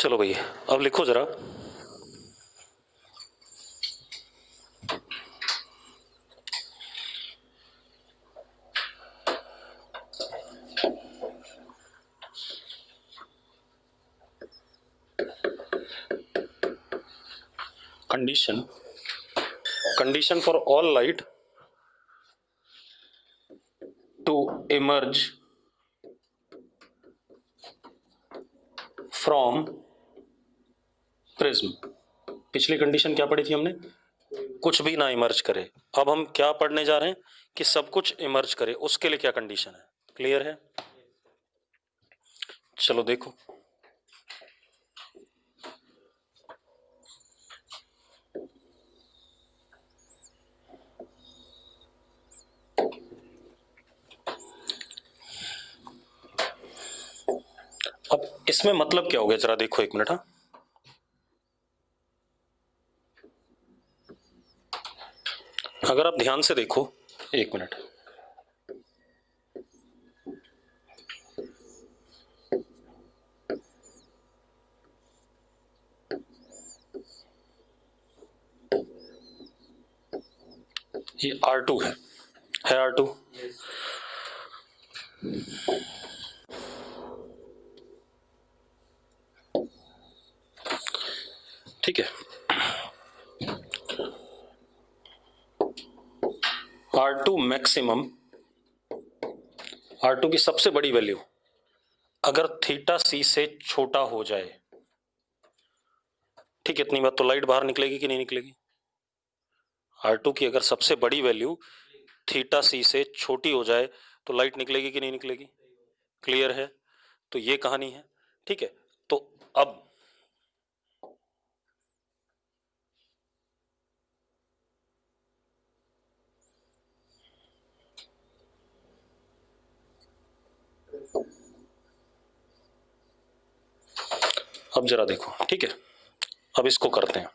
चलो भैया अब लिखो जरा। Condition for all light to emerge from prism. पिछली कंडीशन क्या पढ़ी थी हमने? कुछ भी ना इमर्ज करे। अब हम क्या पढ़ने जा रहे हैं कि सब कुछ इमर्ज करे। उसके लिए क्या कंडीशन है? क्लियर है? चलो देखो। अब इसमें मतलब क्या हो गया जरा देखो, एक मिनट। हाँ, अगर आप ध्यान से देखो, एक मिनट। ये R2 है R2? ठीक है। R2 मैक्सिमम, R2 की सबसे बड़ी वैल्यू अगर थीटा सी से छोटा हो जाए, ठीक है, इतनी बात तो लाइट बाहर निकलेगी कि नहीं निकलेगी? R2 की अगर सबसे बड़ी वैल्यू थीटा सी से छोटी हो जाए तो लाइट निकलेगी कि नहीं निकलेगी? क्लियर है? तो ये कहानी है। ठीक है, तो अब जरा देखो। ठीक है, अब इसको करते हैं।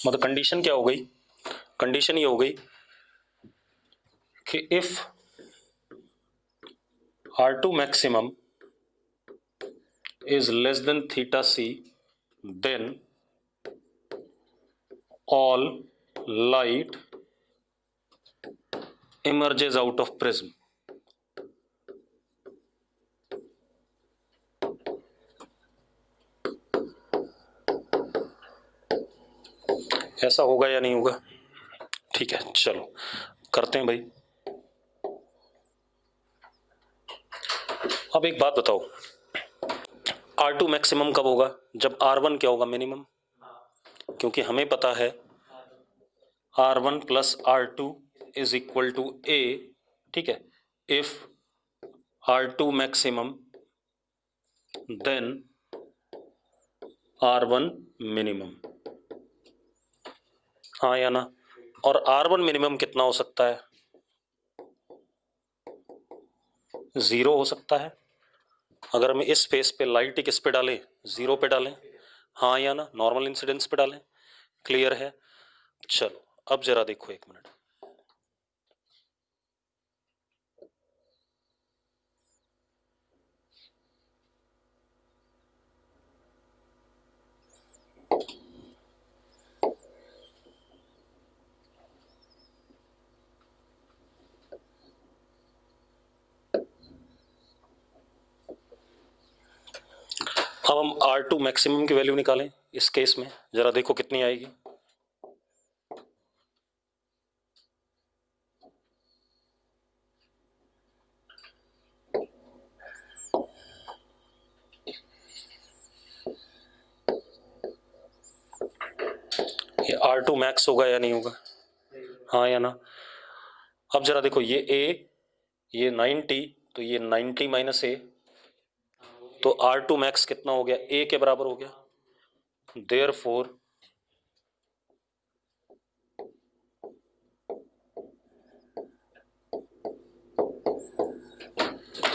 मतलब कंडीशन क्या हो गई? कंडीशन ये हो गई कि if R2 maximum is less than theta c, then all light emerges out of prism. ऐसा होगा या नहीं होगा? ठीक है, चलो करते हैं भाई। अब एक बात बताओ, R2 मैक्सिमम कब होगा? जब R1 क्या होगा? मिनिमम। क्योंकि हमें पता है R1 plus R2 is equal to A। ठीक है, if R2 maximum then R1 minimum. हाँ या ना? और R1 मिनिमम कितना हो सकता है? 0 हो सकता है। अगर हम इस फेस पे लाइट किस पे डालें? 0 पे डालें। हाँ या ना? नॉर्मल इंसिडेंस पे डालें। क्लियर है? चलो अब जरा देखो, एक मिनट। अब हम R2 मैक्सिमम की वैल्यू निकालें इस केस में। जरा देखो कितनी आएगी। ये R2 मैक्स होगा या नहीं होगा? हाँ या ना? अब जरा देखो, ये A, ये 90, तो ये 90 माइनस A, तो R2 मैक्स कितना हो गया? A के बराबर हो गया। Therefore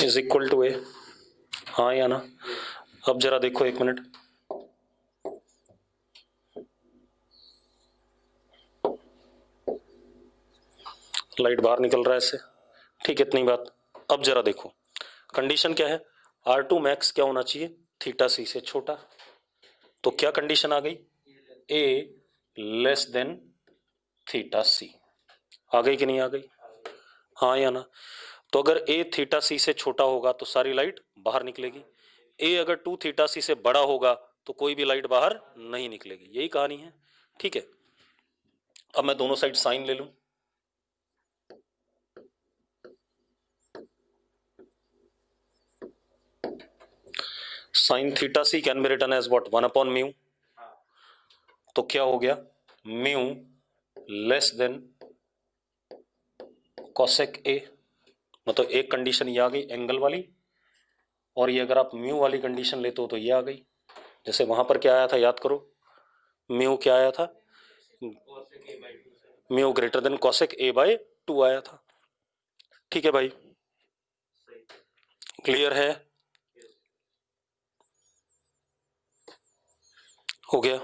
is equal to A। हाँ या ना? अब जरा देखो, एक मिनट। लाइट बाहर निकल रहा है इससे। ठीक है, इतनी बात। अब जरा देखो, कंडीशन क्या है? R2 मैक्स क्या होना चाहिए, थीटा सी से छोटा। तो क्या कंडीशन आ गई, ए लेस देन थीटा सी। आ गई कि नहीं आ गई, हाँ या ना। तो अगर ए थीटा सी से छोटा होगा तो सारी लाइट बाहर निकलेगी, ए अगर 2 थीटा सी से बड़ा होगा तो कोई भी लाइट बाहर नहीं निकलेगी, यही कहानी है। ठीक है, अब मैं दोनों साइड साइन ले लूं। Sine theta C can be written as what, 1/म्यू। तो क्या हो गया, mu less than cosec A. मतलब एक कंडीशन ये आ गई एंगल वाली, और ये अगर आप म्यू वाली कंडीशन लेते हो तो ये आ गई। जैसे वहां पर क्या आया था, याद करो, म्यू क्या आया था, mu greater than cosec A by 2 आया था। ठीक है भाई, क्लियर है, हो गया।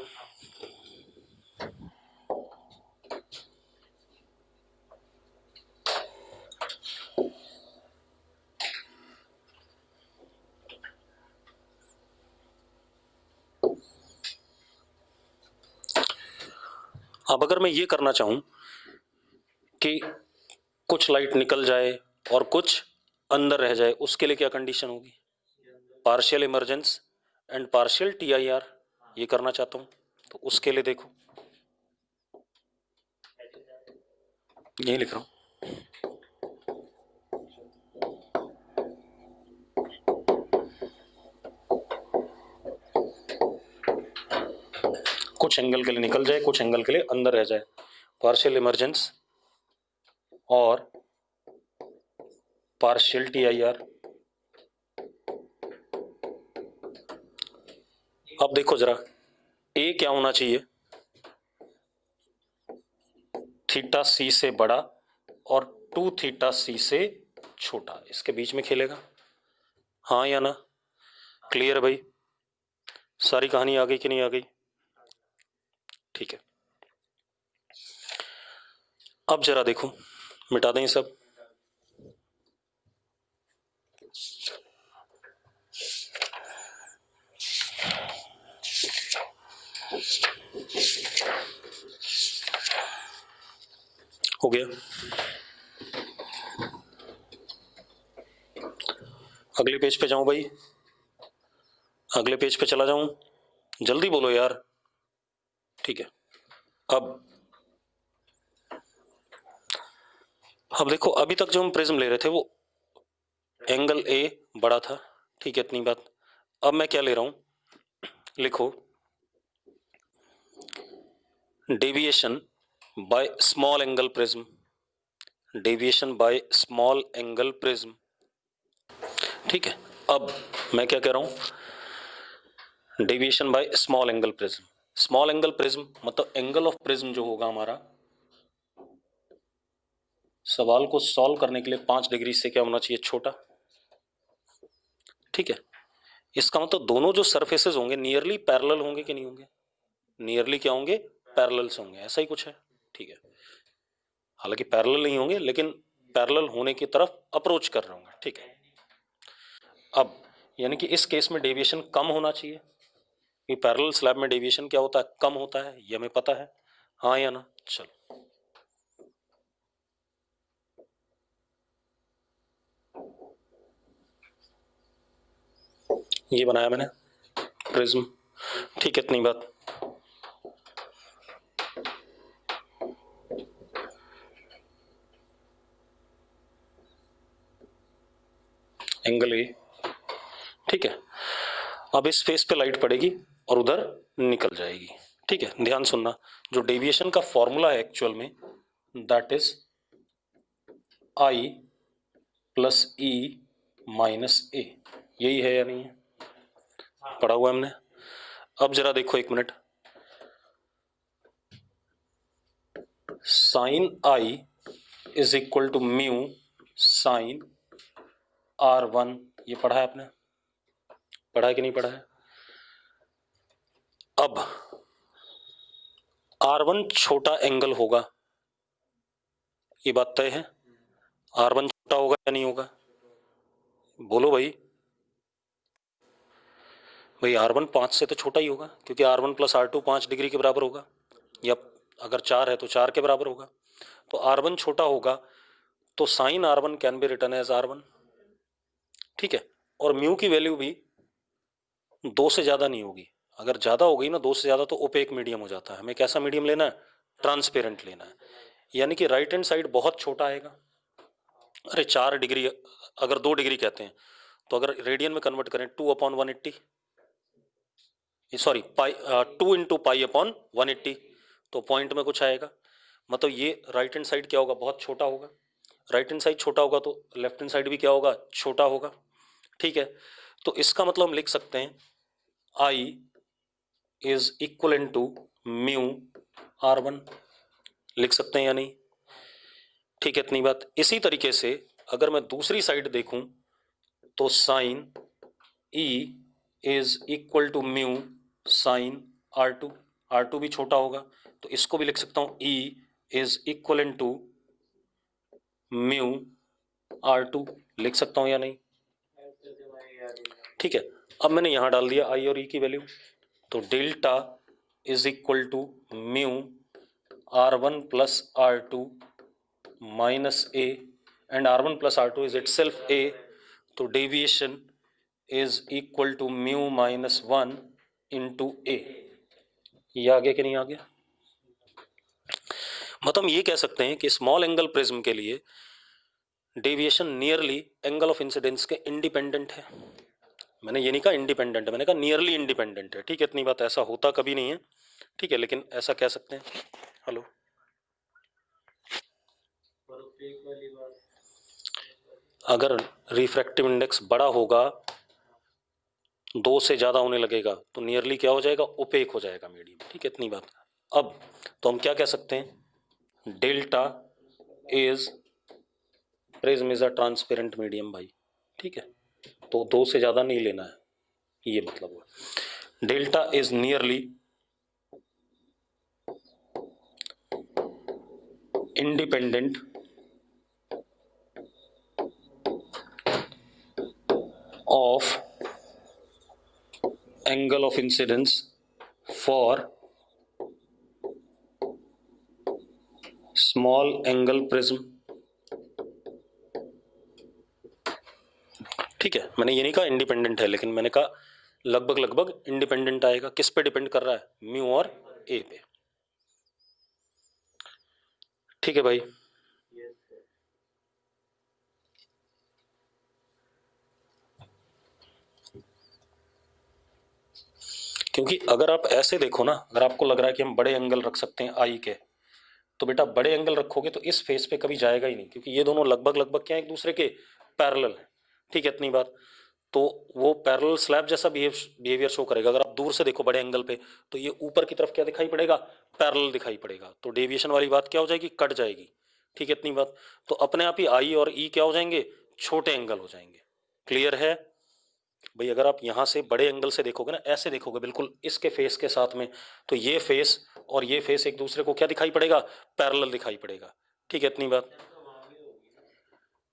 अब अगर मैं ये करना चाहूं कि कुछ लाइट निकल जाए और कुछ अंदर रह जाए, उसके लिए क्या कंडीशन होगी, partial emergence and partial TIR, ये करना चाहता हूं। तो उसके लिए देखो, यही लिख रहा हूं, कुछ एंगल के लिए निकल जाए, कुछ एंगल के लिए अंदर रह जाए, पार्शियल इमर्जेंस और पार्शियल TIR। अब देखो जरा, ए क्या होना चाहिए, थीटा सी से बड़ा और 2 थीटा सी से छोटा, इसके बीच में खेलेगा, हाँ या ना। क्लियर भाई, सारी कहानी आ गई कि नहीं आ गई, ठीक है। अब जरा देखो, मिटा दें ये सब। हो गया, अगले पेज पे जाऊं भाई, अगले पेज पे चला जाऊं, जल्दी बोलो यार। ठीक है, अब देखो, अभी तक जो हम प्रिज्म ले रहे थे वो एंगल ए बड़ा था, ठीक है, इतनी बात। अब मैं क्या ले रहा हूं, लिखो, deviation by small angle prism, deviation by small angle prism. ठीक है, अब मैं क्या कह रहा हूं, deviation by small angle prism. Small angle prism मतलब एंगल ऑफ प्रिज्म जो होगा हमारा, सवाल को सॉल्व करने के लिए 5 डिग्री से क्या होना चाहिए, छोटा। ठीक है, इसका मतलब दोनों जो सरफेसेस होंगे नियरली पैरेलल होंगे कि नहीं होंगे, नियरली क्या होंगे, पैरेलल्स होंगे, ऐसा ही कुछ है। ठीक है, हालांकि पैरेलल नहीं होंगे लेकिन पैरेलल होने की तरफ अप्रोच कर रहे होंगे। ठीक है, अब यानी कि इस केस में डेविएशन कम होना चाहिए, कि पैरेलल स्लैब में डेविएशन क्या होता है, कम होता है, ये हमें पता है, हाँ या ना। चलो, ये बनाया मैंने प्रिज्म, ठीक है, इतनी बात। एंगल ए, ठीक है, अब इस फेस पे लाइट पड़ेगी और उधर निकल जाएगी। ठीक है, ध्यान सुनना, जो डेविएशन का फॉर्मूला है एक्चुअल में, that is I plus E minus A, यही है या नहीं है, पढ़ा हुआ हमने। अब जरा देखो एक minute, sine I is equal to mu sine R1, ये पढ़ा है आपने, पढ़ा है कि नहीं पढ़ा है। अब R1 छोटा एंगल होगा, ये बात तय है, R1 छोटा होगा या नहीं होगा, बोलो भाई। भाई R1 5 से तो छोटा ही होगा, क्योंकि R1 प्लस R2 5 डिग्री के बराबर होगा, या अगर 4 है तो 4 के बराबर होगा। तो R1 छोटा होगा, तो sine R1 can be written as R1, ठीक है। और म्यू की वैल्यू भी 2 से ज्यादा नहीं होगी। अगर ज्यादा हो गई ना 2 से ज्यादा, तो ओपेक मीडियम हो जाता है। हमें कैसा मीडियम लेना है? ट्रांसपेरेंट लेना है। यानी कि राइट हैंड साइड बहुत छोटा आएगा। अरे 4 डिग्री, अगर 2 डिग्री कहते हैं, तो अगर रेडियन में कन्वर्ट करें 2/180, सॉरी पाई, 2 इंटू पाई अपॉन 180, तो पॉइंट में कुछ आएगा। मतलब ये राइट हैंड साइड क्या होगा? बहुत छोटा होगा। राइट हैंड साइड छोटा होगा तो लेफ्ट हैंड साइड भी क्या होगा? छोटा होगा, ठीक है। तो इसका मतलब हम लिख सकते हैं I is equal to mu R1, लिख सकते हैं या नहीं? ठीक है, इतनी बात। इसी तरीके से अगर मैं दूसरी साइड देखूं, तो sine E is equal to mu sine R2, R2 भी छोटा होगा, तो इसको भी लिख सकता हूं E is equal to mu R2, लिख सकता हूं या नहीं? ठीक है। अब मैंने यहां डाल दिया I और E की वैल्यू, तो delta is equal to mu R1 plus R2 minus A, and R1 plus R2 is itself A, तो deviation is equal to mu minus 1 into A। ये आ गया कि नहीं आ गया? मतलब हम ये कह सकते हैं कि स्मॉल एंगल प्रिज्म के लिए deviation nearly angle of incidence के इंडिपेंडेंट है। मैंने ये नहीं कहा इंडिपेंडेंट है, मैंने कहा नियरली इंडिपेंडेंट है, ठीक है। इतनी बात। ऐसा होता कभी नहीं है, ठीक है, लेकिन ऐसा कह सकते हैं। हेलो, अगर रिफ्रैक्टिव इंडेक्स बड़ा होगा, 2 से ज्यादा होने लगेगा, तो नियरली क्या हो जाएगा? ओपेक हो जाएगा मीडियम, ठीक है। इतनी बात। अब तो हम क्या कह सकते हैं? Delta is prism is a transparent medium भाई, ठीक है। तो 2 से ज्यादा नहीं लेना है, ये मतलब हुआ। Delta is nearly independent of angle of incidence for small angle prism, ठीक है। मैंने ये नहीं कहा इंडिपेंडेंट है, लेकिन मैंने कहा लगभग लगभग इंडिपेंडेंट आएगा। किस पे डिपेंड कर रहा है? म्यू और ए पे, ठीक है भाई। क्योंकि अगर आप ऐसे देखो ना, अगर आपको लग रहा है कि हम बड़े एंगल रख सकते हैं आई के, तो बेटा बड़े एंगल रखोगे तो इस फेस पे कभी जाएगा ही नहीं, क्योंकि ये दोनों लगभग लगभग क्या एक दूसरे के पैरेलल है, ठीक है। इतनी बात। तो वो पैरेलल स्लैब जैसा बिहेवियर शो करेगा। अगर आप दूर से देखो बड़े एंगल पे, तो ये ऊपर की तरफ क्या दिखाई पड़ेगा? पैरेलल दिखाई पड़ेगा। तो डेविएशन वाली बात क्या हो जाएगी? कट जाएगी, ठीक है। इतनी बात। तो अपने आप ही आई और ई क्या हो जाएंगे? छोटे एंगल हो जाएंगे। क्लियर है भाई? अगर आप यहां से बड़े एंगल से देखोगे ना, ऐसे देखोगे बिल्कुल इसके फेस के साथ में, तो ये फेस और ये फेस एक दूसरे को क्या दिखाई पड़ेगा? पैरेलल दिखाई पड़ेगा, ठीक है। इतनी बात।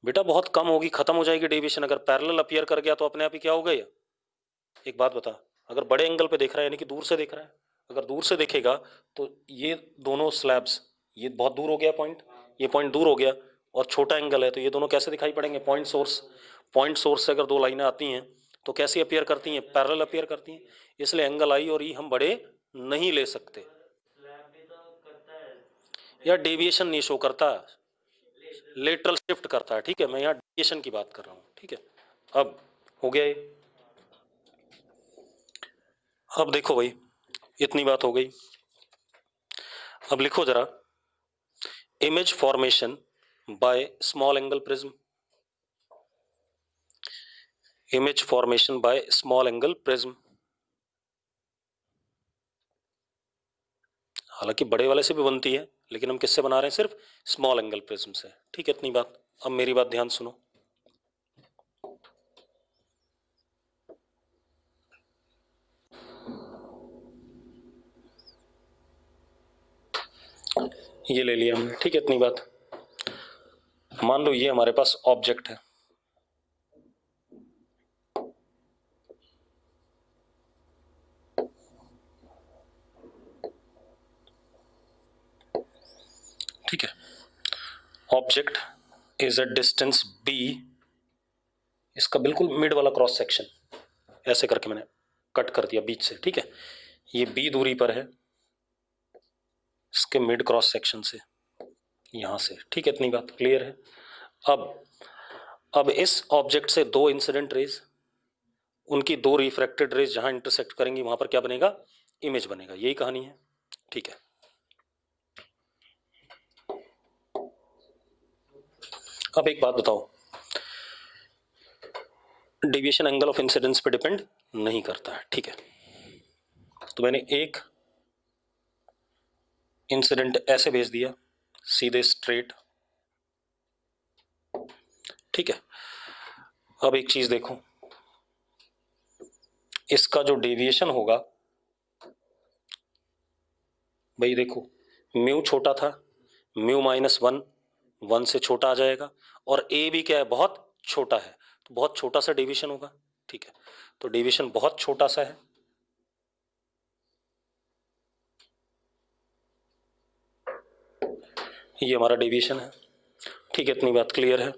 बेटा बहुत कम होगी, खत्म हो जाएगी डेविएशन। अगर पैरेलल अपीयर कर गया तो अपने आप ही क्या हो गया? एक बात बता, अगर बड़े एंगल पे देख रहा है, यानी कि दूर से देख रहा है, अगर दूर से देखेगा तो ये दोनों स्लैब्स, ये बहुत दूर हो गया पॉइंट, ये पॉइंट दूर हो गया, और छोटा एंगल है, तो ये दोनों कैसे दिखाई पड़ेंगे? पॉइंट सोर्स, पॉइंट सोर्स से अगर दो लाइनें आती हैं तो कैसी अपीयर करती हैं? पैरेलल अपीयर करती हैं। इसलिए एंगल आई और ई हम बड़े नहीं ले सकते। या डेविएशन नहीं शो करता, लेटरल शिफ्ट करता है, ठीक है। मैं यहाँ डेविएशन की बात कर रहा हूँ, ठीक है। अब हो गया ये। अब देखो भाई, इतनी बात हो गई। अब लिखो जरा, image formation by small angle prism, image formation by small angle prism. हालांकि बड़े वाले से भी बनती है, लेकिन हम किससे बना रहे हैं? सिर्फ स्मॉल एंगल प्रिज्म से, ठीक है। इतनी बात। अब मेरी बात ध्यान सुनो। ये ले लिया हमने, ठीक है। इतनी बात। मान लो ये हमारे पास ऑब्जेक्ट है, object is a distance b, इसका बिल्कुल मिड वाला क्रॉस सेक्शन ऐसे करके मैंने कट कर दिया बीच से, ठीक है। ये b दूरी पर है इसके मिड क्रॉस सेक्शन से, यहां से, ठीक है। इतनी बात क्लियर है। अब इस ऑब्जेक्ट से दो इंसिडेंट रेज, उनकी दो रिफ्रैक्टेड रेज जहां इंटरसेक्ट करेंगी वहां पर क्या बनेगा, इमेज बनेगा। यही कहानी है, ठीक है। अब एक बात बताओ, डेविएशन एंगल ऑफ इंसिडेंस पे डिपेंड नहीं करता है, ठीक है। तो मैंने एक इंसिडेंट ऐसे भेज दिया सीधे स्ट्रेट, ठीक है। अब एक चीज देखो, इसका जो डेविएशन होगा, भाई देखो म्यू छोटा था, म्यू -1 1 से छोटा आ जाएगा, और ए भी क्या है, बहुत छोटा है, तो बहुत छोटा सा डेविएशन होगा, ठीक है। तो डेविएशन बहुत छोटा सा है, ये हमारा डेविएशन है, ठीक है। इतनी बात क्लियर है।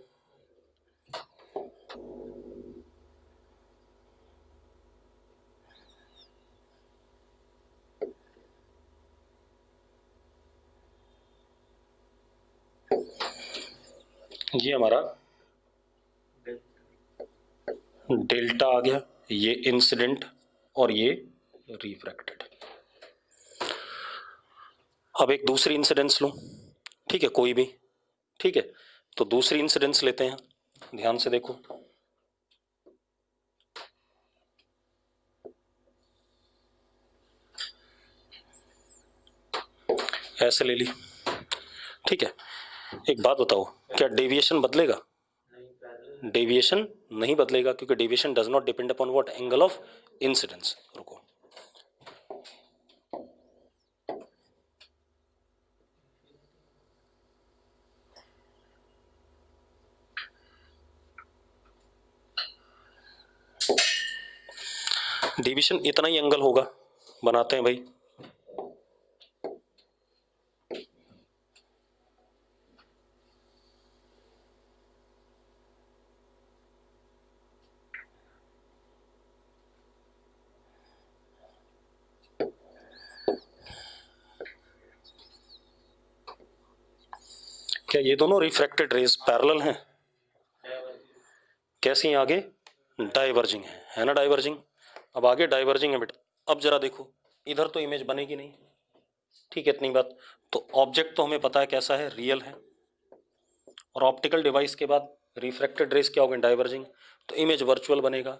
ये हमारा डेल्टा आ गया, ये इंसिडेंट और ये रिफ्रैक्टेड। अब एक दूसरी इंसिडेंस लूं, ठीक है, कोई भी, ठीक है। तो दूसरी इंसिडेंस लेते हैं, ध्यान से देखो, ऐसे ले ली, ठीक है। एक बात बताओ, क्या डेविएशन बदलेगा? डेविएशन नहीं बदलेगा, क्योंकि deviation does not depend upon what, angle of incidence. रुको, डेविएशन इतना ही एंगल होगा, बनाते हैं भाई। क्या ये दोनों रिफ्रैक्टेड रेज पैरेलल हैं? कैसी हैं आगे? डाइवर्जिंग है ना, डाइवर्जिंग। अब आगे डाइवर्जिंग है बेटा। अब जरा देखो, इधर तो इमेज बनेगी नहीं, ठीक है, इतनी बात। तो ऑब्जेक्ट तो हमें पता है कैसा है, रियल है, और ऑप्टिकल डिवाइस के बाद रिफ्रैक्टेड रेज क्या होगा, डाइवर्जिंग, तो इमेज वर्चुअल बनेगा।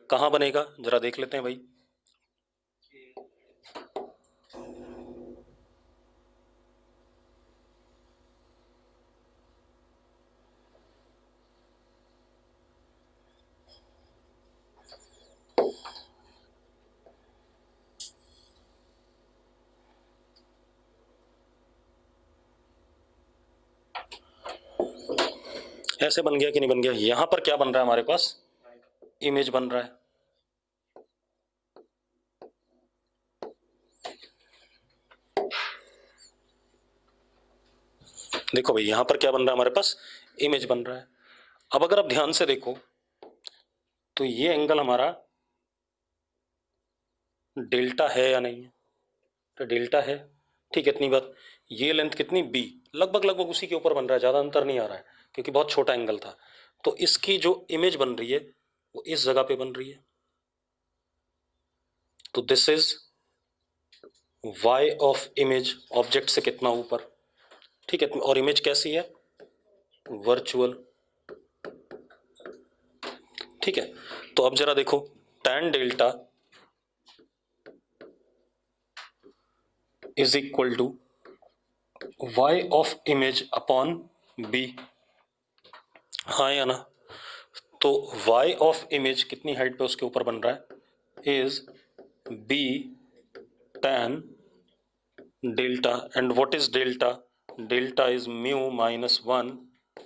कहाँ बनेगा जरा देख लेते हैं भाई। ऐसे बन गया कि नहीं बन गया? यहां पर क्या बन रहा है हमारे पास, इमेज बन रहा है, देखो भाई यहां पर क्या बन रहा है हमारे पास, इमेज बन रहा है। अब अगर आप ध्यान से देखो तो ये एंगल हमारा डेल्टा है या नहीं है, तो डेल्टा है, ठीक है, इतनी बात। ये लेंथ कितनी, बी, लगभग लगभग उसी के ऊपर बन रहा है, ज्यादा अंतर नहीं आ रहा है, क्योंकि बहुत छोटा एंगल था। तो इसकी जो इमेज बन रही है वो इस जगह पे बन रही है, तो this is y of image, object से कितना ऊपर, ठीक है। और इमेज कैसी है, वर्चुअल, ठीक है। तो अब जरा देखो, tan delta is equal to y of image upon b, हाँ या ना? तो y ऑफ इमेज कितनी हाइट पे उसके ऊपर बन रहा है, is b tan delta, and what is delta, delta is mu -1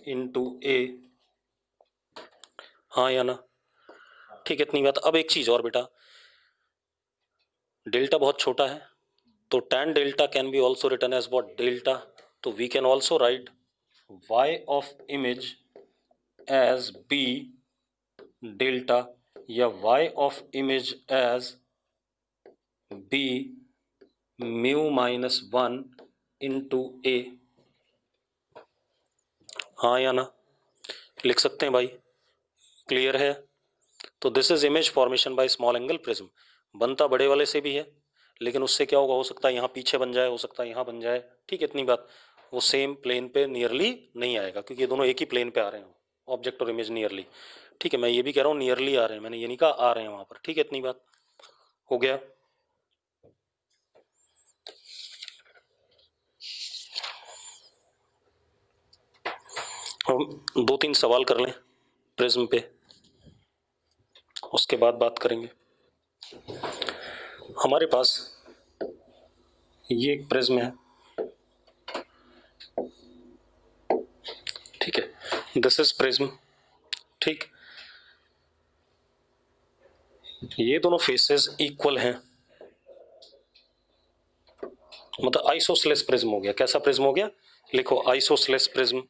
into a, हाँ या ना? ठीक है, इतनी बात। अब एक चीज और बेटा, डेल्टा बहुत छोटा है, तो tan delta can be also return as what, delta. तो we can also write y of image as b delta या y of image as b mu minus 1 into A. हाँ या ना, लिख सकते हैं भाई, क्लियर है। तो this is image formation by small angle prism. बनता बड़े वाले से भी है, लेकिन उससे क्या होगा, हो सकता है यहाँ पीछे बन जाए, हो सकता है यहाँ बन जाए, ठीक है, इतनी बात। वो सेम प्लेन पे नियरली नहीं आएगा, क्योंकि ये दोनों एक ही प्लेन पे आ रहे हैं, ऑब्जेक्ट और इमेज नियरली, ठीक है। मैं ये भी कह रहा हूँ नियरली आ रहे हैं, मैंने ये नहीं कहा आ रहे हैं वहां पर, ठीक है, इतनी बात हो गया। हम 2-3 सवाल कर लें प्रिज्म पे, उसके बाद बात करेंगे। हमारे पास ये एक प्रिज्म है, ठीक है, दिस इज प्रिज्म, ठीक। ये दोनों फेसेस इक्वल हैं, मतलब आइसोसेलेस प्रिज्म हो गया। कैसा प्रिज्म हो गया, लिखो आइसोसेलेस प्रिज्म,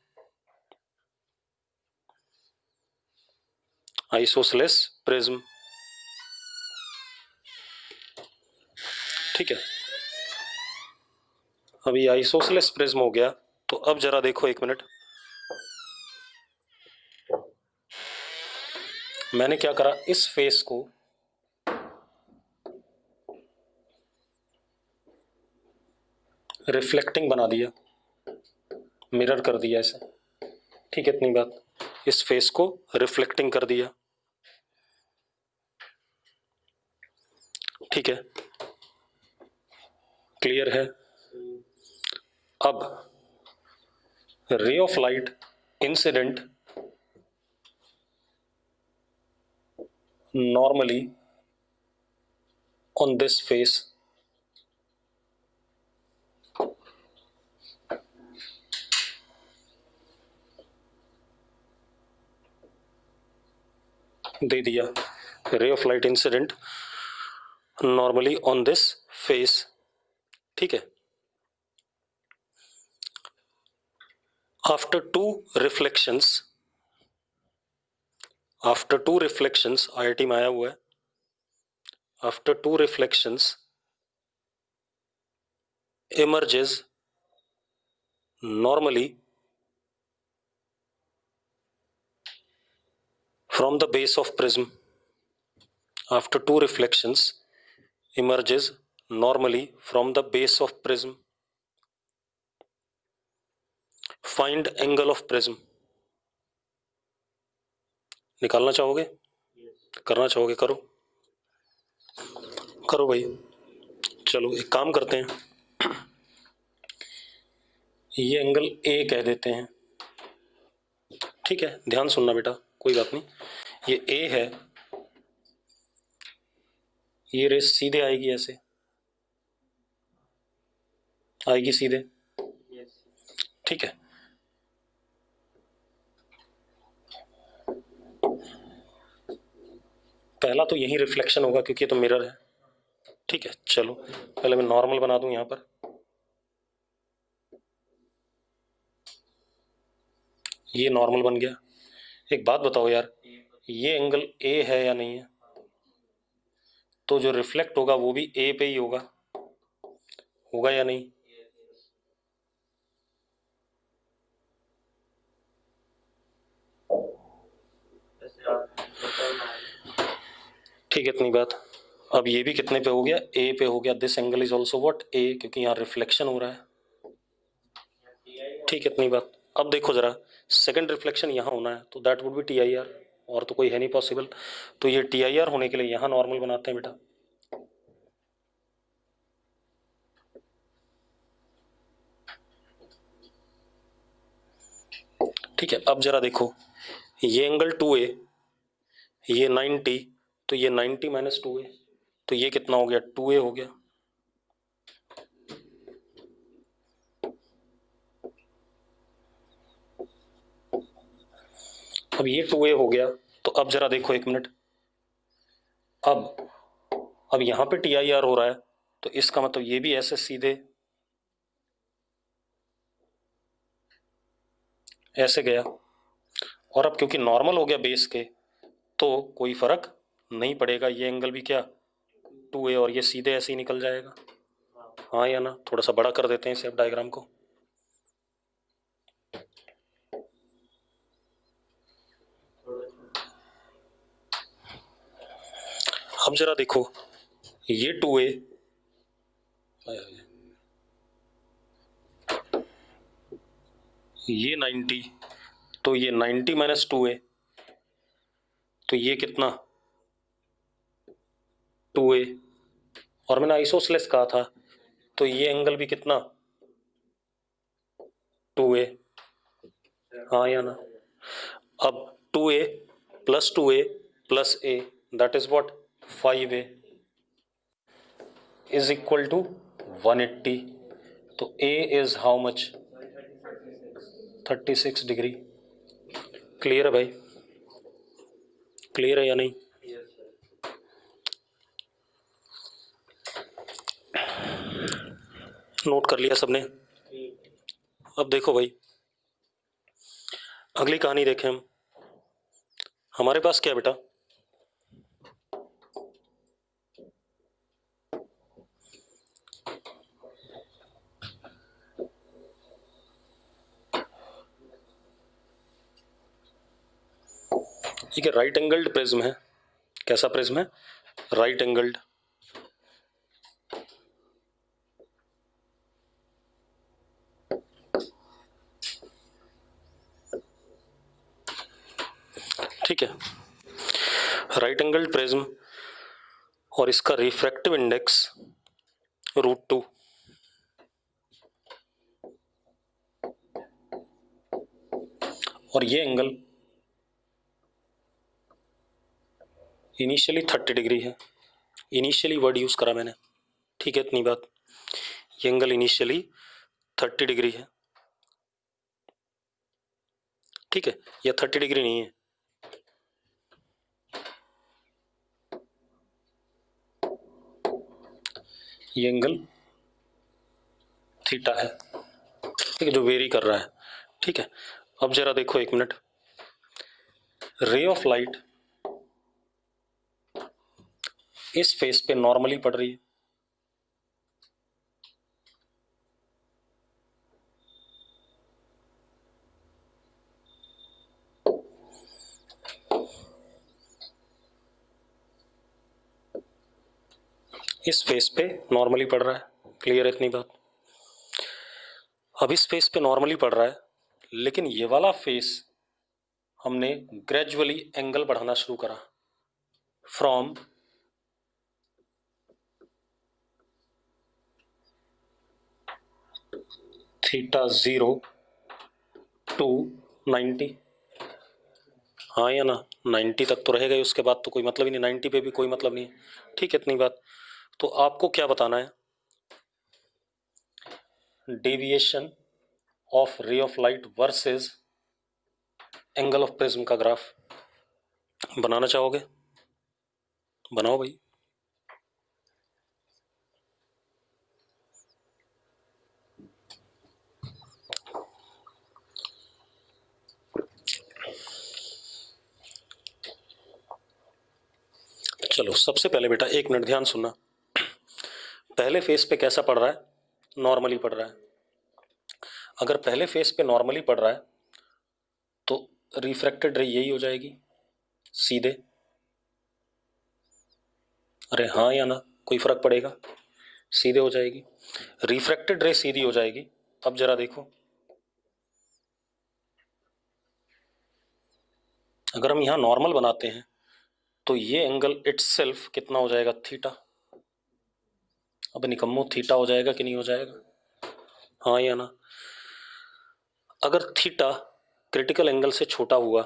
आइसोसेलेस प्रिज्म, ठीक है। अब ये आइसोसेलेस प्रिज्म हो गया, तो अब जरा देखो एक मिनट, मैंने क्या करा, इस फेस को रिफ्लेक्टिंग बना दिया, मिरर कर दिया इसे, ठीक है, इतनी बात। इस फेस को रिफ्लेक्टिंग कर दिया, ठीक है, क्लियर है। अब ray of light incident normally on this face दे दिया, ray of light incident normally on this face, ठीक है। After two reflections, after two reflections, IIT में आया हुआ है, after two reflections emerges normally from the base of prism. After two reflections emerges normally from the base of prism. Find angle of prism. निकालना चाहोगे, करना चाहोगे, करो करो भाई। चलो एक काम करते हैं, ये एंगल ए कह देते हैं, ठीक है, ध्यान सुनना बेटा, कोई बात नहीं। ये ए है, ये रेस सीधे आएगी, ऐसे आएगी सीधे, ठीक है। पहला तो यही रिफ्लेक्शन होगा, क्योंकि ये तो मिरर है, ठीक है। चलो पहले मैं नॉर्मल बना दूं यहां पर, ये नॉर्मल बन गया। एक बात बताओ यार, ये एंगल ए है या नहीं है, तो जो रिफ्लेक्ट होगा वो भी ए पे ही होगा, होगा या नहीं। ठीक है, इतनी बात। अब ये भी कितने पे हो गया, ए पे हो गया। This angle is also what, A, क्योंकि यहाँ रिफ्लेक्शन हो रहा है, ठीक है, इतनी बात। अब देखो जरा, सेकंड रिफ्लेक्शन यहाँ होना है, तो दैट वुड बी TIR, और तो कोई है नहीं पॉसिबल। तो ये TIR होने के लिए यहाँ नॉर्मल बनाते हैं बेटा, ठीक है। अब जरा देखो, ये एंगल 2A, ये 90, तो ये 90 माइनस 2A, तो ये कितना हो गया, 2A हो गया। अब ये 2A हो गया, तो अब जरा देखो एक मिनट, अब यहां पे TIR हो रहा है, तो इसका मतलब ये भी ऐसे सीधे ऐसे गया, और अब क्योंकि नॉर्मल हो गया बेस के तो कोई फर्क नहीं पड़ेगा, ये एंगल भी क्या 2a, और ये सीधे ऐसे ही निकल जाएगा। हाँ या ना? थोड़ा सा बड़ा कर देते हैं इसे अब डायग्राम को। अब जरा देखो, ये 2a, ये 90, तो ये 90 माइनस 2a, तो ये कितना 2a, और मैंने आइसोसेलेस कहा था, तो ये एंगल भी कितना 2a। हाँ या ना? अब 2a plus 2a plus a, that is what 5a is equal to 180, तो a is how much 36 degree. Clear है भाई? क्लियर है या नहीं? नोट कर लिया सबने? अब देखो भाई, अगली कहानी देखें हम। हमारे पास क्या बेटा, ठीक है, राइट एंगल्ड प्रिज्म है। कैसा प्रिज्म है? Right angled. ठीक है, राइट एंगल्ड प्रिज्म, और इसका रिफ्रैक्टिव इंडेक्स √2। और ये एंगल इनिशियली 30 डिग्री है। इनिशियली वर्ड यूज करा मैंने, ठीक है, इतनी बात। ये एंगल इनिशियली 30 डिग्री है, ठीक है, या 30 डिग्री नहीं है, ये एंगल थीटा है, ठीक है, जो वेरी कर रहा है। ठीक है, अब जरा देखो एक मिनट, रे ऑफ लाइट इस फेस पे नॉर्मली पड़ रही है, इस फेस पे नॉर्मली पड़ रहा है। क्लियर है इतनी बात? अब इस फेस पे नॉर्मली पड़ रहा है, लेकिन ये वाला फेस हमने ग्रेजुअली एंगल बढ़ाना शुरू करा फ्रॉम θ0 टू 90। हाँ या ना? 90 तक तो रहेगा ही, उसके बाद तो कोई मतलब ही नहीं, 90 पे भी कोई मतलब नहीं है। ठीक है, इतनी बात। तो आपको क्या बताना है? डेविएशन ऑफ रे of light versus angle of prism का ग्राफ बनाना चाहोगे? बनाओ भाई। चलो, सबसे पहले बेटा एक मिनट ध्यान सुनना। पहले फेस पे कैसा पड़ रहा है? नॉर्मली पड़ रहा है। अगर पहले फेस पे नॉर्मली पड़ रहा है तो रिफ्रैक्टेड रे यही हो जाएगी सीधे। अरे हाँ या ना? कोई फर्क पड़ेगा? सीधे हो जाएगी, रिफ्रैक्टेड रे सीधी हो जाएगी। अब जरा देखो, अगर हम यहां नॉर्मल बनाते हैं तो ये एंगल इटसेल्फ कितना हो जाएगा? थीटा। अब निकम्मो थीटा हो जाएगा कि नहीं हो जाएगा? हाँ या ना? अगर थीटा क्रिटिकल एंगल से छोटा हुआ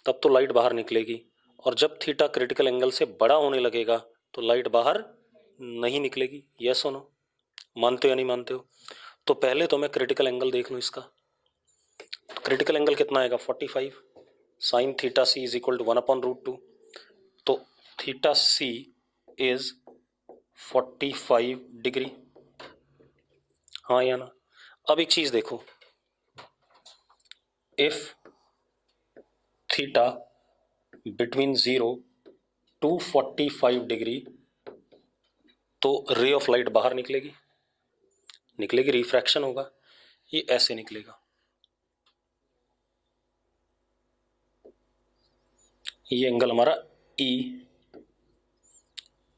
तब तो लाइट बाहर निकलेगी, और जब थीटा क्रिटिकल एंगल से बड़ा होने लगेगा तो लाइट बाहर नहीं निकलेगी। यस और नो? मानते हो या नहीं मानते हो? तो पहले तो मैं क्रिटिकल एंगल देख लूँ इसका। तो क्रिटिकल एंगल कितना आएगा? 45 sine theta C is equal to 1/√2। तो थीटा सी इज 45 डिग्री। हाँ या ना? अब एक चीज देखो, if theta between 0 to 45 degree, तो रे ऑफ लाइट बाहर निकलेगी, रिफ्रैक्शन होगा, ये ऐसे निकलेगा, ये एंगल हमारा E,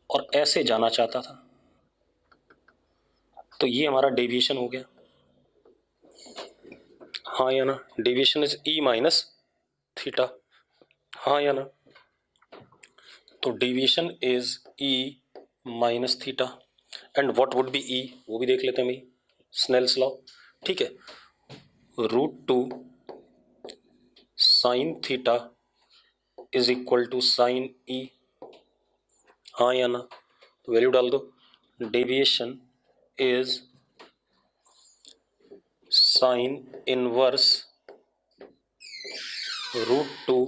और ऐसे जाना चाहता था, तो ये हमारा डेविएशन हो गया, हाँ या ना? Deviation is E minus theta, हाँ या ना? तो deviation is E minus theta, and what would be E, वो भी देख लेते हैं भाई, स्नेल्स लॉ, ठीक है, √2 sine theta is equal to sine E, हाँ या ना? तो वैल्यू डाल दो, डेविएशन इज साइन इनवर्स √2,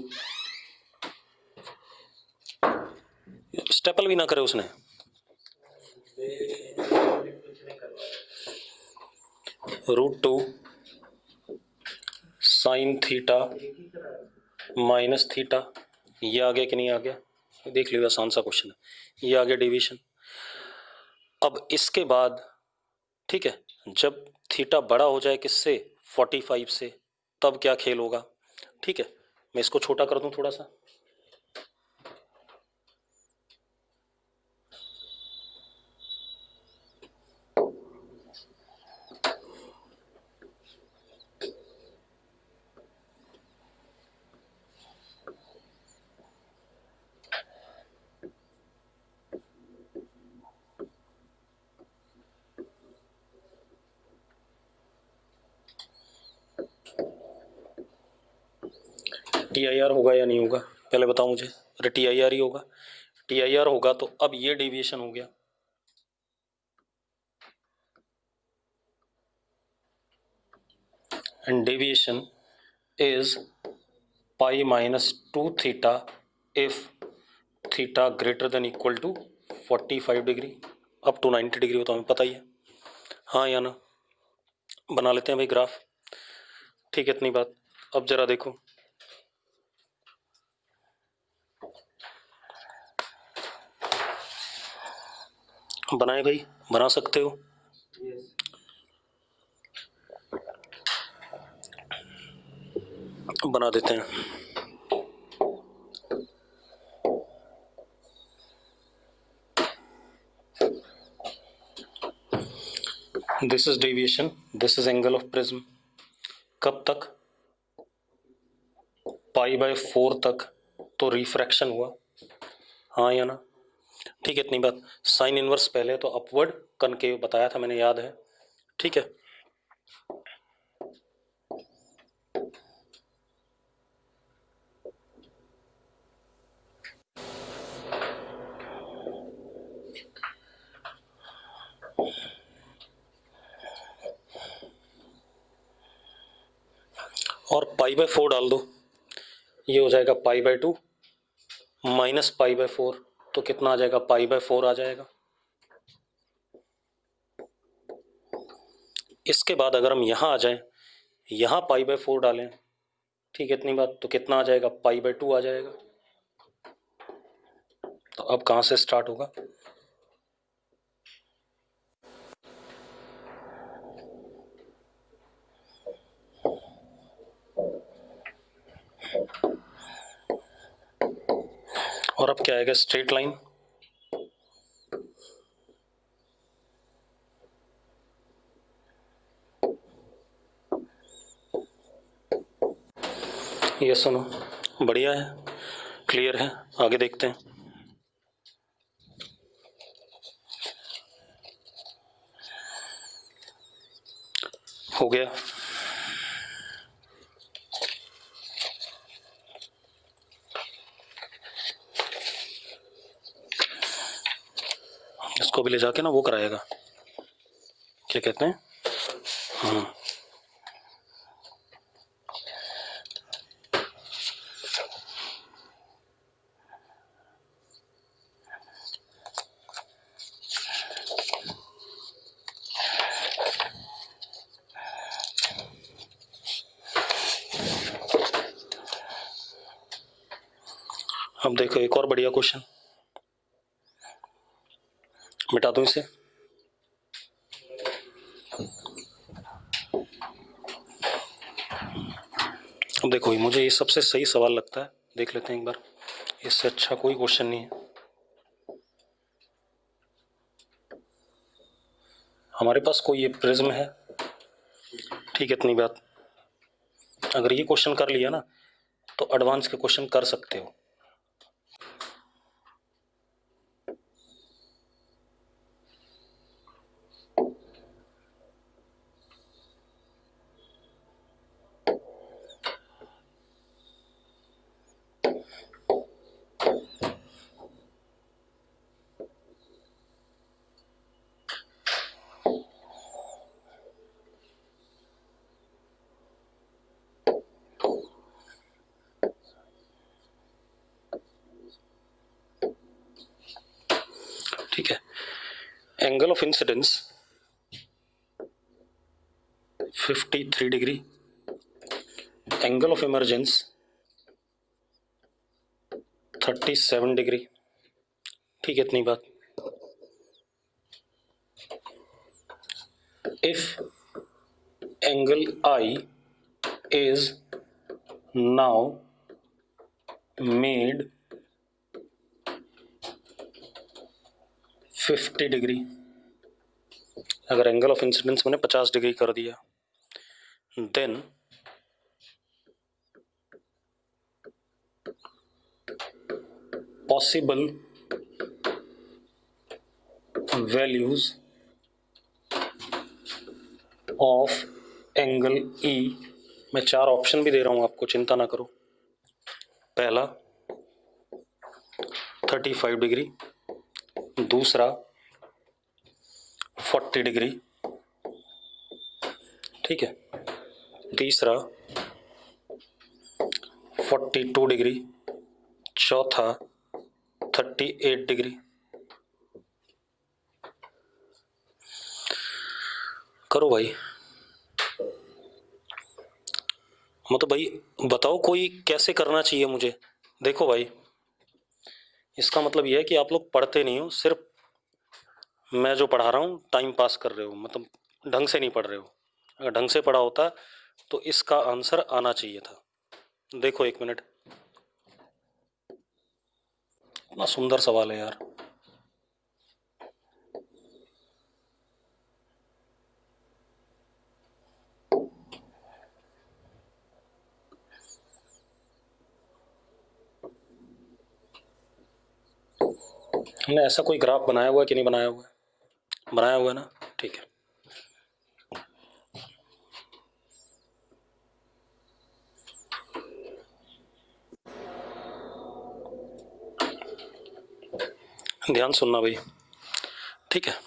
स्टेपल भी ना करे उसने, √2 साइन थीटा माइनस थीटा, ये आ गया कि नहीं आ गया, देख लीजिए, आसान सा क्वेश्चन है, ये आ गया डेविएशन। अब इसके बाद, ठीक है, जब थीटा बड़ा हो जाए किससे, 45 से, तब क्या खेल होगा, ठीक है, मैं इसको छोटा कर दूं थोड़ा सा, TIR होगा या नहीं होगा, पहले बताओ मुझे, अरे TIR ही होगा, TIR होगा, तो अब ये डेविएशन हो गया, and deviation is pi minus 2 theta if theta greater than equal to 45 degree up to 90 degree हो, तो हमें पता ही है, हाँ या ना? बना लेते हैं भाई ग्राफ, ठीक है, इतनी बात। अब जरा देखो, बनाए भाई, बना सकते हो, बना देते हैं, this is deviation, this is angle of prism, कब तक, π/4 तक, तो रिफ्रैक्शन हुआ, हाँ या ना? ठीक है, इतनी बात। साइन इनवर्स पहले तो अपवर्ड कनकेव बताया था मैंने, याद है, ठीक है, और π/4 डाल दो, ये हो जाएगा π/2 माइनस π/4, तो कितना आ जाएगा, π/4 आ जाएगा। इसके बाद अगर हम यहाँ आ जाएं, यहाँ π/4 डालें, ठीक है, इतनी बात, तो कितना आ जाएगा, π/2 आ जाएगा। तो अब कहाँ से स्टार्ट होगा, और अब क्या आएगा, स्ट्रेट लाइन, ये सुनो, बढ़िया है, क्लियर है, आगे देखते हैं, हो गया, इसको भी ले जाके ना वो कराएगा, क्या कहते हैं, अब देखो एक और बढ़िया क्वेश्चन, मिटा दूं इसे। अब देखो मुझे ये सबसे सही सवाल लगता है, देख लेते हैं एक बार, इससे अच्छा कोई क्वेश्चन नहीं है। हमारे पास कोई ये प्रिज्म है, ठीक है, इतनी बात। अगर ये क्वेश्चन कर लिया ना तो एडवांस के क्वेश्चन कर सकते हो। ठीक है, angle of incidence 53 degree, angle of emergence 37 degree, ठीक है, इतनी बात। If angle I is now made 50 degree, अगर एंगल ऑफ इंसिडेंस मैंने 50 डिग्री कर दिया, then possible values of angle E, मैं 4 ऑप्शन भी दे रहा हूं आपको, चिंता ना करो। पहला 35 डिग्री, दूसरा 40 डिग्री, ठीक है, तीसरा 42 डिग्री, चौथा 38 डिग्री। करो भाई, मतलब भाई बताओ कोई कैसे करना चाहिए मुझे। देखो भाई, इसका मतलब यह है कि आप लोग पढ़ते नहीं हो, सिर्फ मैं जो पढ़ा रहा हूँ टाइम पास कर रहे हो, मतलब ढंग से नहीं पढ़ रहे हो। अगर ढंग से पढ़ा होता तो इसका आंसर आना चाहिए था। देखो एक मिनट, इतना सुंदर सवाल है यार। हमने ऐसा कोई ग्राफ बनाया हुआ है कि नहीं बनाया हुआ है? बनाया हुआ है ना, ठीक है। ध्यान सुनना भाई, ठीक है।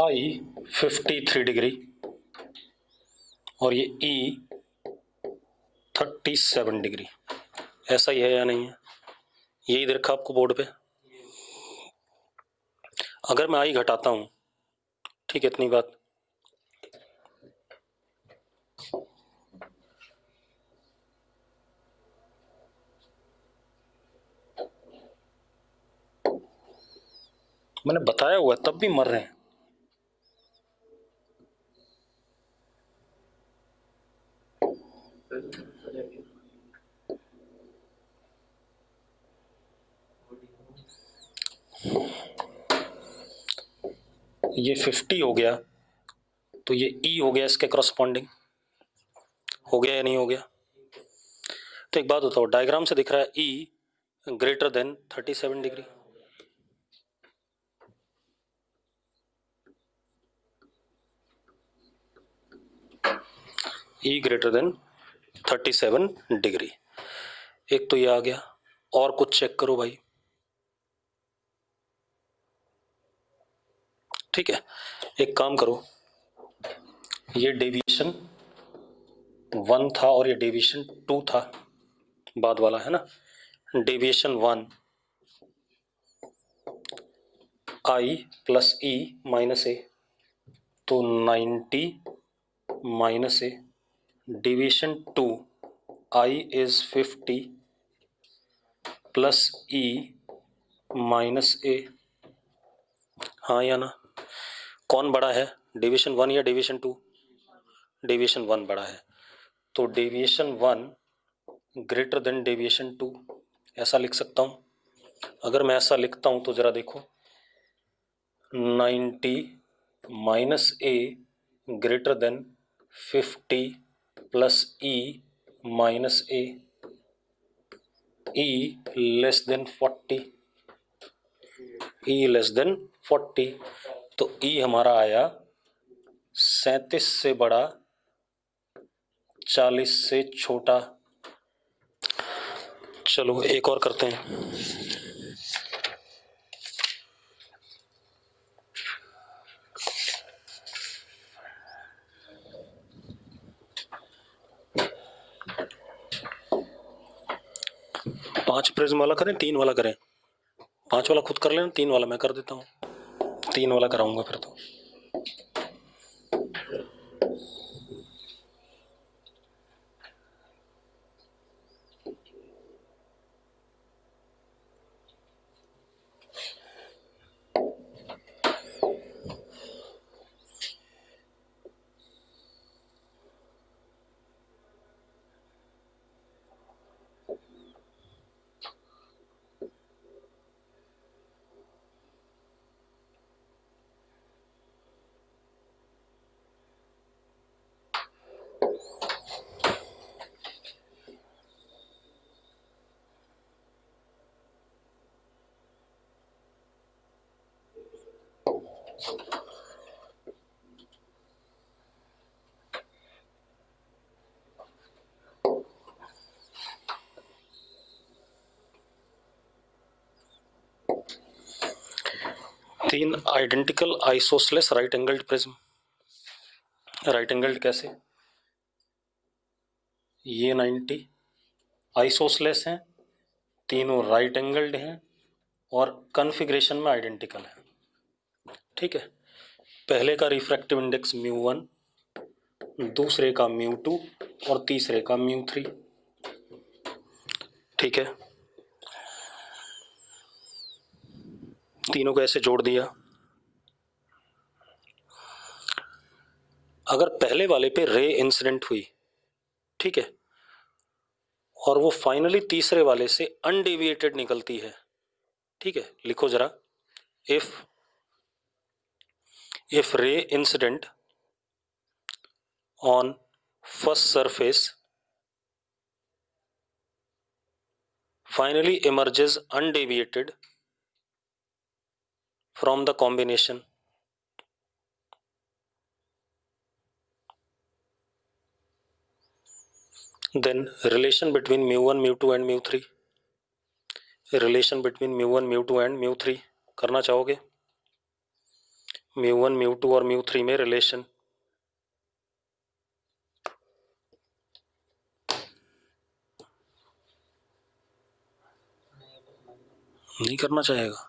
आई 53 डिग्री और ये ई 37 डिग्री, ऐसा ही है या नहीं है? यही देखा आपको बोर्ड पे। अगर मैं आई घटाता हूं, ठीक है, इतनी बात। मैंने बताया हुआ तब भी मर रहे हैं। ये 50 हो गया तो ये ई हो गया इसके करस्पॉन्डिंग, हो गया या नहीं हो गया? तो एक बात बताओ, डायग्राम से दिख रहा है E greater than 37 degree, E greater than 37 degree. एक तो ये आ गया, और कुछ चेक करो भाई। ठीक है, एक काम करो, ये डेविएशन 1 था और ये डेविएशन 2 था, बाद वाला है ना। Deviation 1 I plus E minus A, तो 90 minus A. Deviation 2 I is 50 plus E minus A. हाँ या ना? कौन बड़ा है, डेविएशन 1 या डेविएशन 2? डेविएशन 1 बड़ा है, तो डेविएशन 1 ग्रेटर देन डेविएशन 2, ऐसा लिख सकता हूं। अगर मैं ऐसा लिखता हूं तो जरा देखो, 90 माइनस ए greater than 50 plus E minus ए, ई लेस देन 40, ई लेस देन 40, तो ई हमारा आया 37 से बड़ा 40 से छोटा। चलो एक और करते हैं। पांच प्रिज्म वाला करें, 3 वाला करें? 5 वाला खुद कर लेना, 3 वाला मैं कर देता हूँ। 3 वाला कराऊंगा फिर तो। तीन identical isosceles right angled prism. Right angled कैसे? ये 90 आइसोसलेस हैं, तीनों राइट एंगल्ड हैं और कन्फिग्रेशन में आइडेंटिकल है। ठीक है, पहले का रिफ्रैक्टिव इंडेक्स μ1, दूसरे का μ2 और तीसरे का μ3। ठीक है, तीनों को ऐसे जोड़ दिया। अगर पहले वाले पे रे इंसिडेंट हुई, ठीक है, और वो फाइनली तीसरे वाले से अनडेविएटेड निकलती है, ठीक है, लिखो जरा, if ray incident on first surface finally emerges undeviated from the combination, then relation between mu1 mu2 and mu3, relation between mu1 mu2 and mu3 करना चाहोगे? mu1 mu2 और mu3 में रिलेशन, नहीं करना चाहेगा?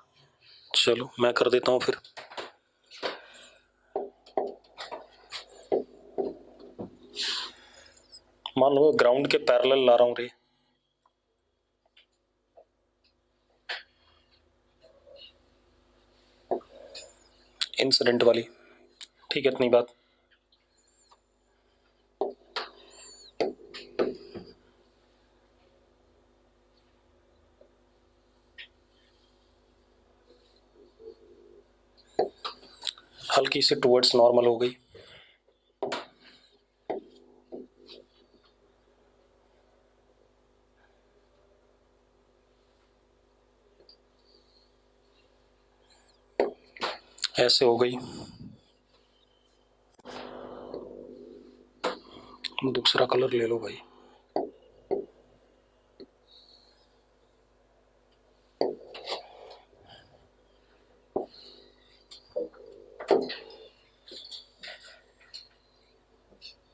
चलो मैं कर देता हूं फिर। मान लो ग्राउंड के पैरेलल ला रहा हूं रे, इंसिडेंट वाली, ठीक है, इतनी बात। हल्की सी टुवर्ड्स नॉर्मल हो गई। ऐसे हो गई। दूसरा कलर ले लो भाई।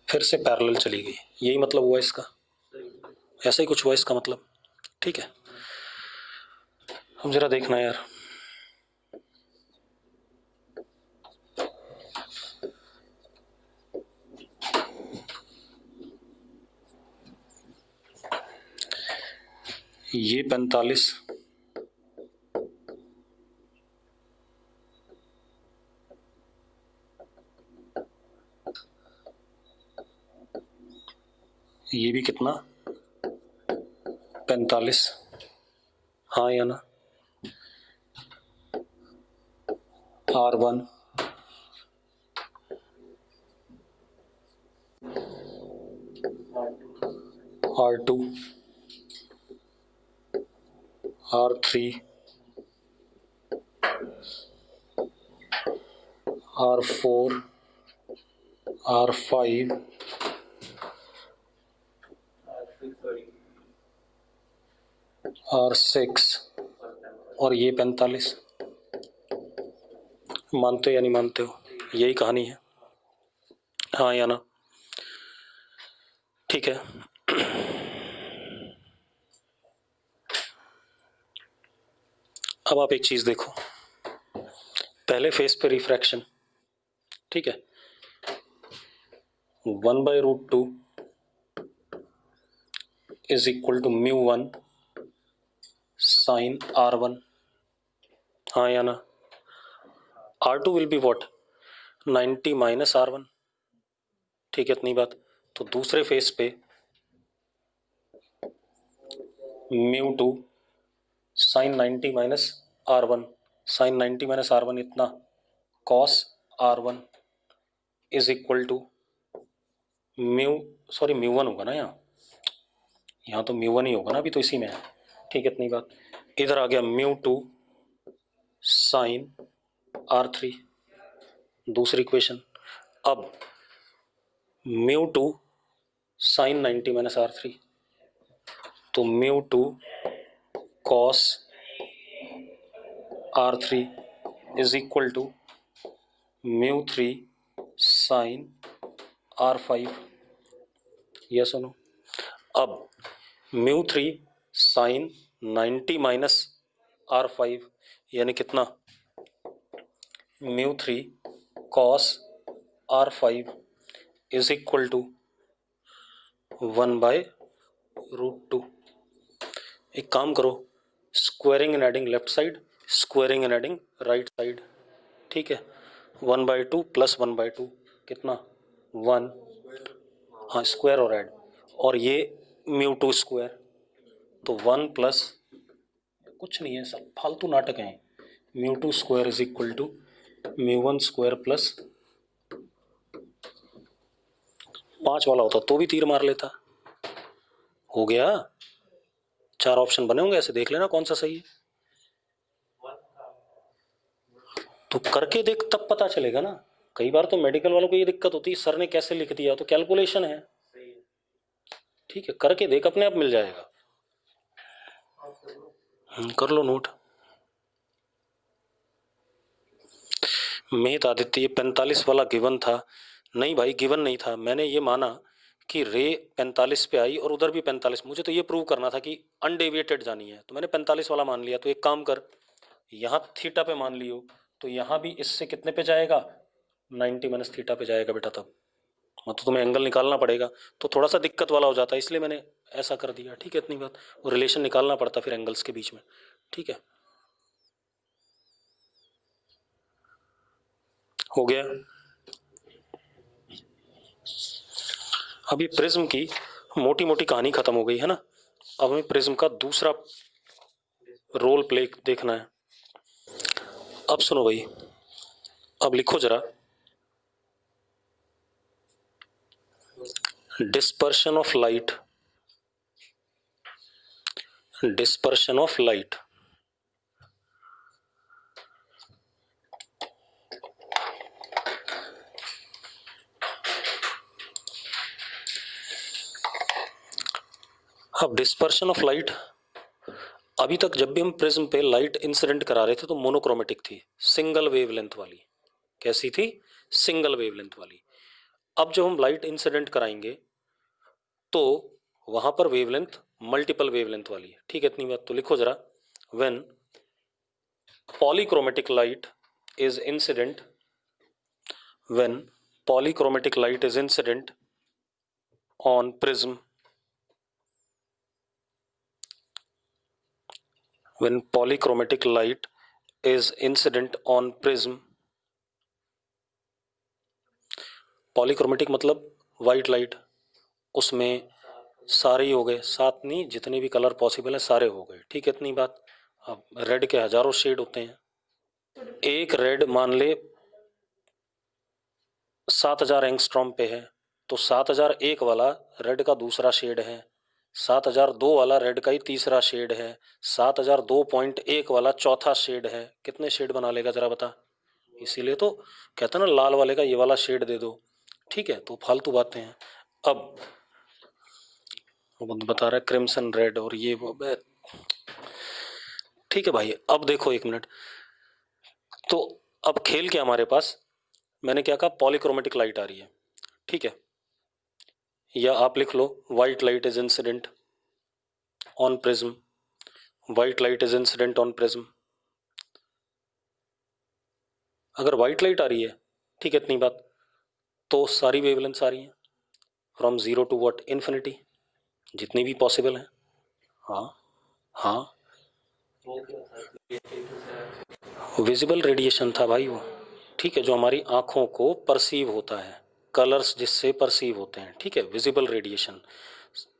फिर से पैरेलल चली गई, यही मतलब हुआ इसका, ऐसा ही कुछ हुआ इसका मतलब। ठीक है, अब जरा देखना यार, ये 45 ये भी कितना 45, हाँ या ना। R1 R2 R3 R4 R5 R6 और ये 45। मानते हो या नहीं मानते हो, यही कहानी है, हाँ या ना। ठीक है, अब आप एक चीज देखो, पहले फेस पे रिफ्रैक्शन, ठीक है, 1/√2 is equal to μ1 sign R1, हाँ या ना। R2 will be what, 90 minus R1, ठीक है, इतनी बात। तो दूसरे फेस पे μ2 sign 90 minus R1, sign 90 minus R1 इतना cos R1 is equal to μ1 होगा ना, यहाँ तो μ1 ही होगा ना, अभी तो इसी में है, ठीक है, इतनी बात। इधर आ गया μ2 साइन R3, दूसरी इक्वेशन। अब μ2 साइन 90 माइनस R3, तो μ2 cos R3 is equal to μ3 sine R5, ये सुनो। अब μ3 साइन 90 माइनस R5 यानी कितना, μ3 cos R5 is equal to 1/√2। एक काम करो, squaring and adding left side, squaring and adding right side, ठीक है। 1/2 प्लस 1/2 कितना 1, हाँ स्क्वायर और ऐड, और ये μ2 स्क्वायर, तो 1 प्लस कुछ नहीं है, सब फालतू नाटक हैं। μ2 square is equal to μ1 square plus 5 वाला होता तो भी तीर मार लेता। हो गया, 4 ऑप्शन बने होंगे, ऐसे देख लेना कौन सा सही है, तो करके देख तब पता चलेगा ना। कई बार तो मेडिकल वालों को ये दिक्कत होती है, सर ने कैसे लिख दिया, तो कैलकुलेशन है, ठीक है, करके देख अपने आप मिल जाएगा। कर लो नोट। मेहत आदित्य, ये 45 वाला गिवन था, नहीं भाई गिवन नहीं था, मैंने ये माना कि रे 45 पे आई और उधर भी 45, मुझे तो ये प्रूव करना था कि अनडेविएटेड जानी है, तो मैंने 45 वाला मान लिया। तो एक काम कर, यहाँ थीटा पे मान लियो, तो यहाँ भी इससे कितने पे जाएगा, 90 माइनस थीटा पे जाएगा बेटा, तब मतलब तुम्हें एंगल निकालना पड़ेगा, तो थोड़ा सा दिक्कत वाला हो जाता है, इसलिए मैंने ऐसा कर दिया, ठीक है, इतनी बात। वो रिलेशन निकालना पड़ता फिर एंगल्स के बीच में, ठीक है, हो गया। अब ये प्रिज्म की मोटी मोटी कहानी खत्म हो गई है ना, अब हमें प्रिज्म का दूसरा रोल प्ले देखना है। अब सुनो भाई, अब लिखो जरा, dispersion of light, dispersion of light अब डिस्पर्शन ऑफ लाइट, अभी तक जब भी हम प्रिज्म पे लाइट इंसिडेंट करा रहे थे तो मोनोक्रोमेटिक थी, सिंगल वेवलेंथ वाली। कैसी थी? सिंगल वेवलेंथ वाली। अब जब हम लाइट इंसिडेंट कराएंगे तो वहां पर वेवलेंथ मल्टीपल वेवलेंथ वाली है। ठीक है, इतनी बात तो लिखो जरा। When polychromatic light is incident, when polychromatic light is incident on prism, when polychromatic light is incident on prism, polychromatic मतलब वाइट लाइट, उसमें सारे ही हो गए, सात नहीं जितने भी कलर पॉसिबल है सारे हो गए। ठीक है, इतनी बात। अब रेड के हजारों शेड होते हैं, एक रेड मान ले 7000 एंगस्ट्रॉम पे है तो 7001 वाला रेड का दूसरा शेड है, 7002 वाला रेड का ही तीसरा शेड है, 7002.1 वाला चौथा शेड है। कितने शेड बना लेगा जरा बता? इसीलिए तो कहता ना लाल वाले का ये वाला शेड दे दो। ठीक है, तो फालतू बातें हैं। अब वो बता रहा है क्रिम्सन रेड और ये वो। ठीक है भाई, अब देखो एक मिनट, तो अब खेल क्या हमारे पास, मैंने क्या कहा, पॉलीक्रोमेटिक लाइट आ रही है। ठीक है, या आप लिख लो white light is incident on prism, white light is incident on prism. अगर व्हाइट लाइट आ रही है, ठीक है इतनी बात, तो सारी वेवलेंथ्स आ रही हैं from zero to what, infinity, जितनी भी पॉसिबल है। हाँ हाँ, विजिबल रेडिएशन था भाई वो। ठीक है, जो हमारी आंखों को परसीव होता है, कलर्स जिससे परसीव होते हैं। ठीक है, विजिबल रेडिएशन।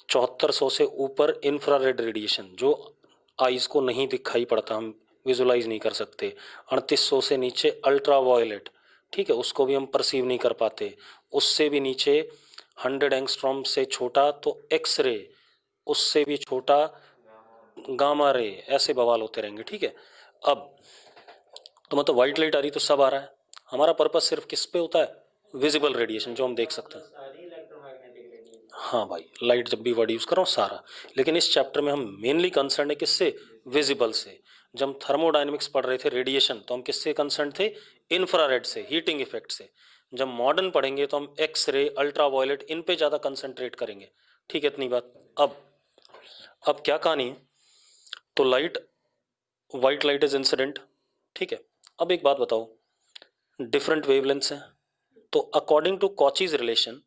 7400 से ऊपर इंफ्रारेड रेडिएशन, जो आईज को नहीं दिखाई पड़ता, हम विजुलाइज नहीं कर सकते। 3800 से नीचे अल्ट्रा वायलेट, ठीक है, उसको भी हम परसीव नहीं कर पाते। उससे भी नीचे 100 एंगस्ट्रॉम से छोटा तो एक्स रे, उससे भी छोटा गामा रे, ऐसे बवाल होते रहेंगे। ठीक है, अब तो मतलब व्हाइट लाइट आ रही तो सब आ रहा है। हमारा पर्पस सिर्फ किस पे होता है? विजिबल रेडिएशन, जो हम देख सकते हैं। हाँ भाई, लाइट जब भी वर्ड यूज कर रहा हूँ सारा, लेकिन इस चैप्टर में हम मेनली कंसर्न है किससे? विजिबल से। जब हम थर्मोडायनेमिक्स पढ़ रहे थे रेडिएशन, तो हम किससे कंसर्न थे? इंफ्रारेड से, हीटिंग इफेक्ट से। जब मॉडर्न पढ़ेंगे तो हम एक्स रे, अल्ट्रा वायलेट, इन पे ज्यादा कंसंट्रेट करेंगे। ठीक है, इतनी बात। अब क्या कहानी है, तो light, white light is incident. ठीक है, अब एक बात बताओ, डिफरेंट वेवलेंथ्स हैं, तो according to Cauchy's relation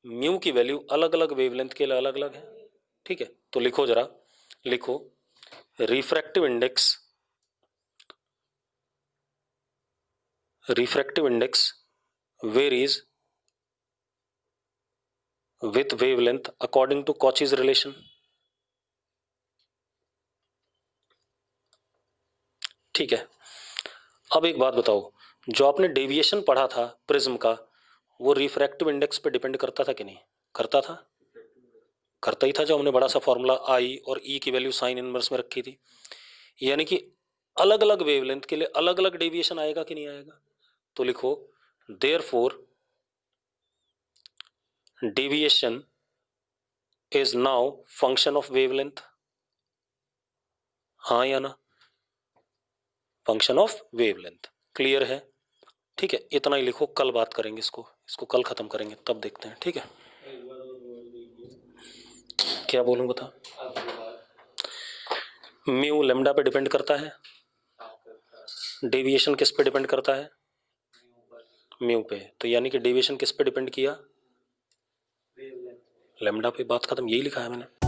mu की वैल्यू अलग अलग वेवलेंथ के लिए अलग अलग है। ठीक है, तो लिखो जरा, लिखो refractive index, refractive index varies with wavelength according to Cauchy's relation. ठीक है, अब एक बात बताओ, जो आपने डेविएशन पढ़ा था प्रिज्म का, वो रिफ्रैक्टिव इंडेक्स पे डिपेंड करता था कि नहीं? करता था, करता ही था। जो हमने बड़ा सा फॉर्मूला आई और ई की वैल्यू साइन इनवर्स में रखी थी, यानी कि अलग अलग वेवलेंथ के लिए अलग अलग डेविएशन आएगा कि नहीं आएगा? तो लिखो therefore deviation is now function of wavelength. हाँ या ना? Function of wavelength. क्लियर है? ठीक है, इतना ही लिखो, कल बात करेंगे इसको कल खत्म करेंगे, तब देखते हैं। ठीक है, क्या बोलूं बता? म्यू लेमडा पे डिपेंड करता है, डेविएशन किस पे डिपेंड करता है? म्यू पे। तो यानी कि डेविएशन किस पे डिपेंड किया? लेमडा पे। बात खत्म, यही लिखा है मैंने।